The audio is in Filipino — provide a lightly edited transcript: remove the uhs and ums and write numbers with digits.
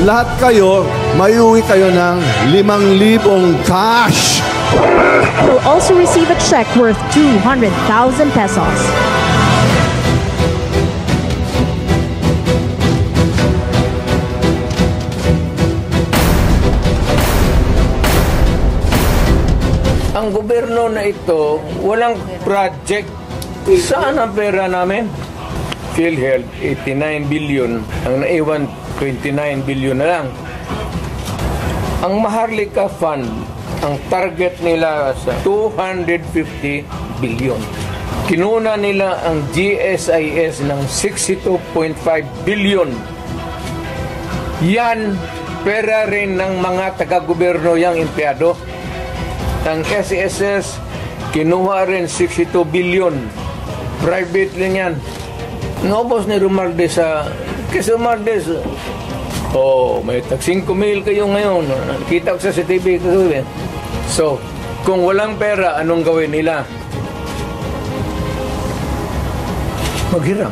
lahat kayo, may uwi kayo ng 5,000 cash. Will also receive a check worth 200,000 pesos. Ang gobyerno na ito, walang project. Saan ang pera namin? PhilHealth, 89 billion. Ang naiwan, 29 billion na lang. Ang Maharlika Fund, ang target nila sa 250 billion. Kinuna nila ang GSIS ng 62.5 billion. Yan, pera rin ng mga taga-gobyerno yang empleyado. Ang SSS, kinuha rin 62 billion. Private rin yan. Naubos ni Romualdez sa... Kasi Romualdez, may tag 5,000 kayo ngayon. Kita ko sa CCTV. So, kung walang pera, anong gawin nila? Maghiram.